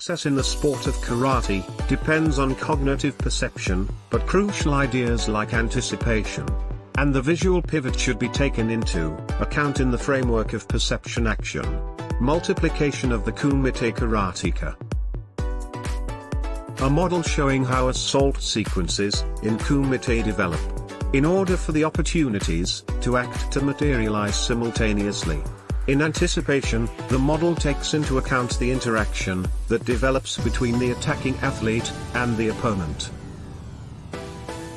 Success in the sport of karate depends on cognitive perception, but crucial ideas like anticipation and the visual pivot should be taken into account in the framework of perception action. Multiplication of the Kumite Karateka. A model showing how assault sequences in Kumite develop. In order for the opportunities to act to materialize simultaneously. In anticipation, the model takes into account the interaction that develops between the attacking athlete and the opponent.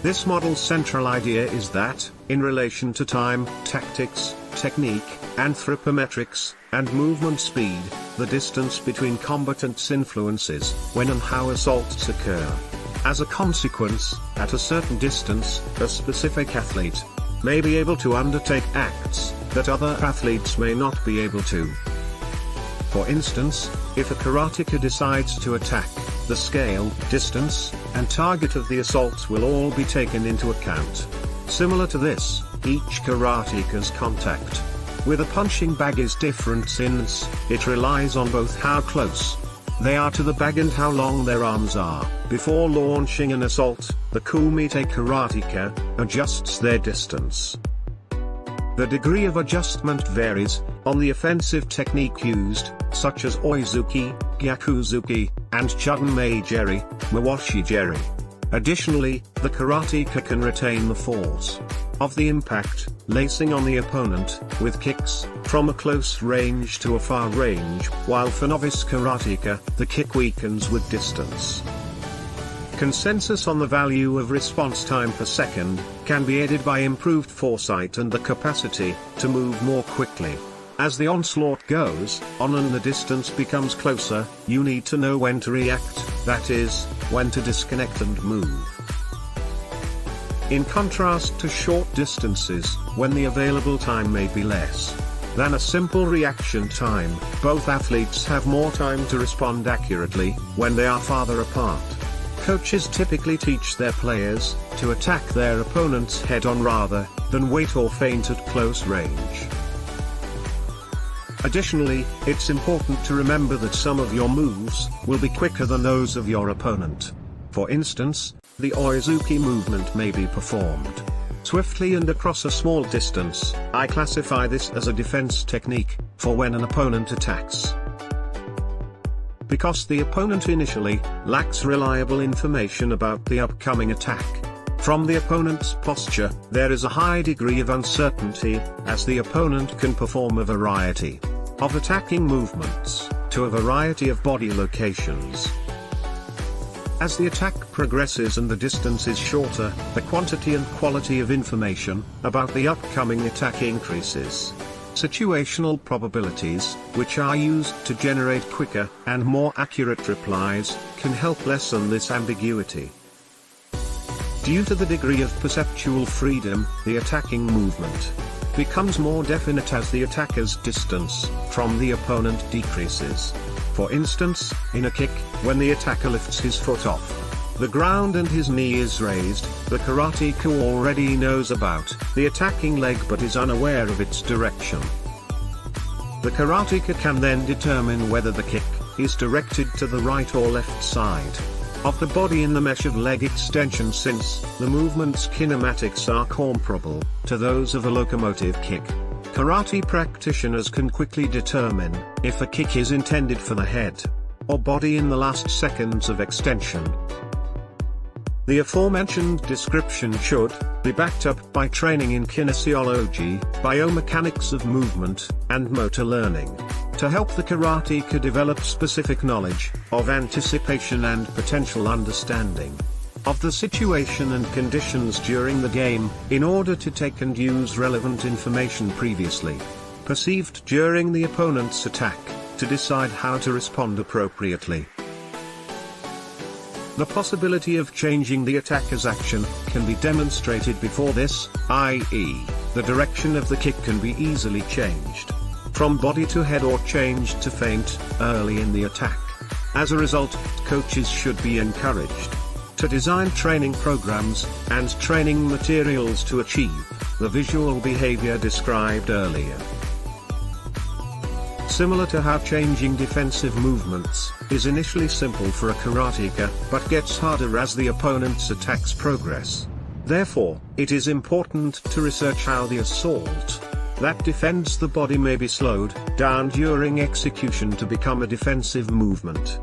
This model's central idea is that, in relation to time, tactics, technique, anthropometrics, and movement speed, the distance between combatants influences when and how assaults occur. As a consequence, at a certain distance, a specific athlete may be able to undertake acts that other athletes may not be able to. For instance, if a karateka decides to attack, the scale, distance, and target of the assault will all be taken into account. Similar to this, each karateka's contact with a punching bag is different since it relies on both how close they are to the bag and how long their arms are. Before launching an assault, the Kumite Karateka adjusts their distance. The degree of adjustment varies on the offensive technique used, such as Oizuki, Gyakuzuki, and Chudon-mei-jeri, Mawashi-jeri. Additionally, the karateka can retain the force of the impact, lacing on the opponent with kicks from a close range to a far range, while for novice karateka, the kick weakens with distance. Consensus on the value of response time per second can be aided by improved foresight and the capacity to move more quickly. As the onslaught goes on and the distance becomes closer, you need to know when to react, that is, when to disconnect and move. In contrast to short distances, when the available time may be less than a simple reaction time, both athletes have more time to respond accurately when they are farther apart. Coaches typically teach their players to attack their opponents head-on rather than wait or feint at close range. Additionally, it's important to remember that some of your moves will be quicker than those of your opponent. For instance, the Oizuki movement may be performed swiftly and across a small distance. I classify this as a defense technique for when an opponent attacks. Because the opponent initially lacks reliable information about the upcoming attack. From the opponent's posture, there is a high degree of uncertainty, as the opponent can perform a variety of attacking movements to a variety of body locations. As the attack progresses and the distance is shorter, the quantity and quality of information about the upcoming attack increases. Situational probabilities, which are used to generate quicker and more accurate replies, can help lessen this ambiguity. Due to the degree of perceptual freedom, the attacking movement becomes more definite as the attacker's distance from the opponent decreases. For instance, in a kick, when the attacker lifts his foot off the ground and his knee is raised, the karateka already knows about the attacking leg but is unaware of its direction. The karateka can then determine whether the kick is directed to the right or left side of the body in the mesh of leg extension, since the movement's kinematics are comparable to those of a locomotive kick. Karate practitioners can quickly determine if a kick is intended for the head or body in the last seconds of extension. The aforementioned description should be backed up by training in kinesiology, biomechanics of movement, and motor learning, to help the karateka develop specific knowledge of anticipation and potential understanding of the situation and conditions during the game, in order to take and use relevant information previously perceived during the opponent's attack, to decide how to respond appropriately. The possibility of changing the attacker's action can be demonstrated before this, i.e., the direction of the kick can be easily changed from body to head or changed to feint early in the attack. As a result, coaches should be encouraged to design training programs and training materials to achieve the visual behavior described earlier. similar to how changing defensive movements is initially simple for a karateka, but gets harder as the opponent's attacks progress. Therefore, it is important to research how the assault that defends the body may be slowed down during execution to become a defensive movement.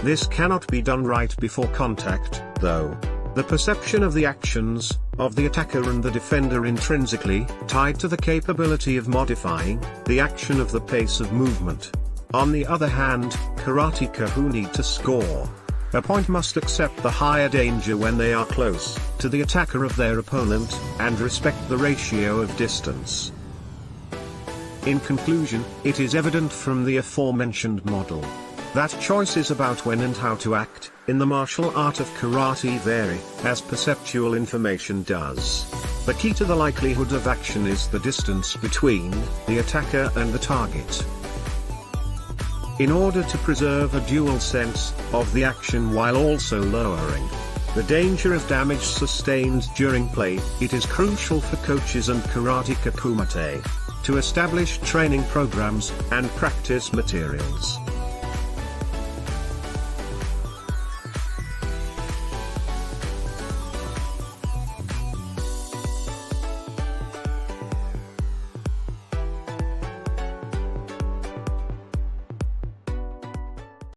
This cannot be done right before contact, though. The perception of the actions of the attacker and the defender intrinsically tied to the capability of modifying the action of the pace of movement. On the other hand, karateka who need to score a point must accept the higher danger when they are close to the attacker of their opponent, and respect the ratio of distance. In conclusion, it is evident from the aforementioned model that choices about when and how to act in the martial art of karate vary, as perceptual information does. The key to the likelihood of action is the distance between the attacker and the target. In order to preserve a dual sense of the action while also lowering the danger of damage sustained during play, it is crucial for coaches and karateka kumite to establish training programs and practice materials